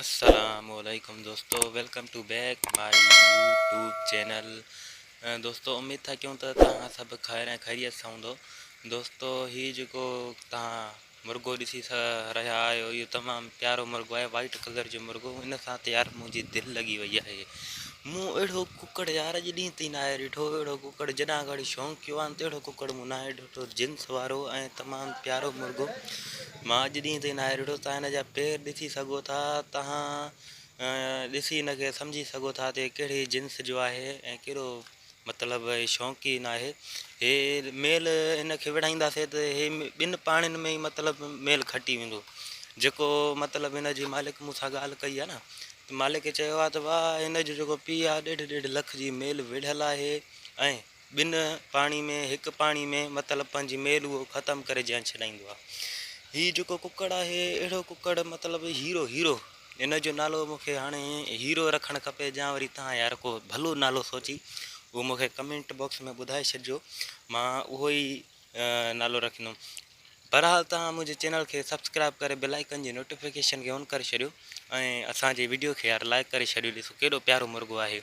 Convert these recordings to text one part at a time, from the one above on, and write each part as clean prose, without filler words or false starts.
अस्सलामुअलैकुम दोस्तों, welcome to back my YouTube channel. दोस्तों उम्मीद था क्यों तो तव्हां सब खैरियत सां हूंदो। दोस्तों ही जो तव्हां मुर्गो ॾिसी रहिया आहियो, इहो तमामु प्यारो मुर्गो आहे, वाइट कलर जो मुर्गो। इन सां त यार मुंहिंजी दिलि लॻी वई आहे। मूं अहिड़ो कुकड़ यार अॼु ॾींहं ताईं न आहे ॾिठो। अहिड़ो कुकड़ जॾहिं घड़ी शौक़ियो आहे त अहिड़ो कुकड़ मूं न आहे ॾिठो। जिन्स वारो ऐं तमामु प्यारो मुर्गो मां अॼु ॾींहं ताईं न आहे ॾिठो। तव्हां हिन जा पेर ॾिसी सघो था, तव्हां ॾिसी हिनखे सम्झी सघो था त कहिड़ी जिन्स जो आहे ऐं कहिड़ो मतिलबु शौक़ीन आहे। हे मेल हिनखे विढ़ाईंदासीं त हे ॿिनि पाणिनि में ई मतिलबु मेल खटी वेंदो। जेको मतिलबु हिन जी मालिक मूंसां ॻाल्हि कई आहे न, त मालिक चयो आहे त वाह, हिन जो जेको पीउ आहे 1.5 लख जी मेल विढ़ियलु आहे ऐं ॿिनि पाणी में हिकु पाणी में मतिलबु पंहिंजी मेल उहो ख़तमु करे ॼण छॾाईंदो आहे। हीउ जेको कुकड़ आहे अहिड़ो कुकड़ मतिलबु हीरो इन जो नालो मूंखे हाणे हीरो रखणु खपे, या वरी तव्हां यार को भलो नालो सोची उहो मूंखे कमेंट बॉक्स में ॿुधाए छॾिजो, मां उहो ई नालो रखंदुमि। बहरहाल तव्हां मुंहिंजे चैनल खे सब्सक्राइब करे बेल आइकन जी नोटिफिकेशन खे ऑन करे छॾियो ऐं असांजे वीडियो खे यार लाइक करे छॾियो। ॾिसो केॾो प्यारो मुर्गो आहे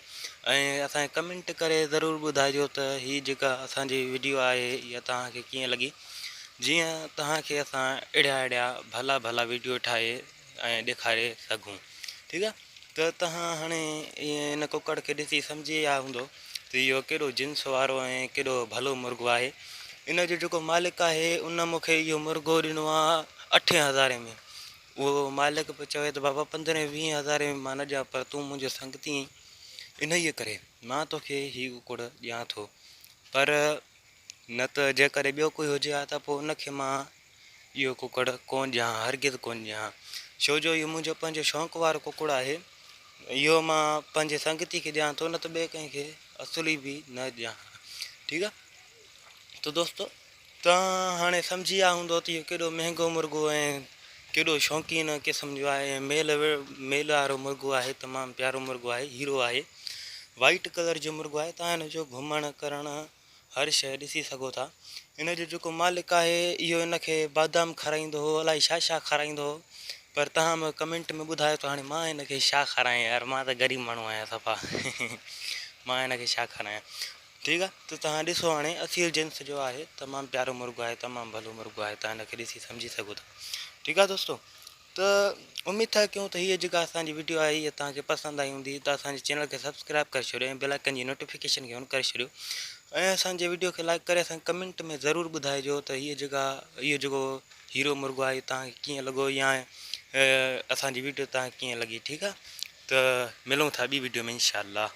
ऐं असांखे कमेंट करे ज़रूरु ॿुधाइजो त हीअ जेका असांजी वीडियो आहे इहा तव्हांखे कीअं लॻी। जीअं तव्हांखे असां अहिड़ा भला वीडियो ठाहे ऐं ॾेखारे सघूं। ठीकु आहे, त तव्हां हाणे हिन कुकड़ खे ॾिसी सम्झी विया हूंदो त इहो केॾो जिन्स वारो ऐं केॾो भलो मुर्गो आहे। इन जो जेको मालिक आहे उन मूंखे इहो मुर्गो ॾिनो आहे 8,000 में। उहो मालिक पियो चवे त बाबा 15-20 हज़ार में मां न ॾियां, पर तूं मुंहिंजो संगती इन ई करे मां तोखे हीउ कुकड़ ॾियां थो। पर न त जेकॾहिं ॿियो कोई हुजे हा त पोइ उनखे मां इहो कुकड़ कोन ॾियां, हरगिज़ कोन ॾियां। छो जो इहो मुंहिंजो पंहिंजो शौक़ु वारो कुकड़ आहे। इहो मां पंहिंजे संगती खे ॾियां थो, न त ॿिए कंहिंखे असुली बि न ॾियां। ठीकु आहे, त दोस्तो तव्हां हाणे सम्झी विया हूंदो त इहो केॾो महांगो मुर्गो ऐं केॾो शौक़ीन क़िस्म जो आहे। मेल वारो मुर्गो आहे, तमामु प्यारो मुर्गो आहे, हीरो आहे, वाइट कलर जो मुर्गो आहे। तव्हां हिन जो घुमणु करणु हर शइ ॾिसी सघो था। इन जो जेको मालिक आहे इहो हिनखे बादाम खाराईंदो हो, अलाए छा खाराईंदो हो, पर तव्हां मूंखे कमेंट में ॿुधायो त हाणे मां हिनखे छा खारायां यार, मां त ग़रीब माण्हू आहियां सफ़ा मां हिनखे छा खारायां। ठीकु आहे, त तव्हां ॾिसो हाणे असील जिन्स जो आहे, तमामु प्यारो मुर्गो आहे, तमामु भलो मुर्गो आहे, तव्हां हिनखे ॾिसी सम्झी सघो था। ठीकु आहे दोस्तो, त उमेद था कयूं त हीअ जेका असांजी वीडियो आहे इहा तव्हांखे पसंदि आई हूंदी। त असांजे चैनल खे सब्सक्राइब करे छॾियो ऐं बेल आइकन जी नोटिफिकेशन खे ऑन करे छॾियो ऐं असांजे वीडियो खे लाइक करे असांखे कमेंट में ज़रूरु ॿुधाइजो त इहो जेको हीरो मुर्गो आहे तव्हांखे कीअं लॻो, या असांजी वीडियो तव्हांखे कीअं लॻी। ठीकु आहे, त मिलूं था ॿी वीडियो में इंशाअल्लाह।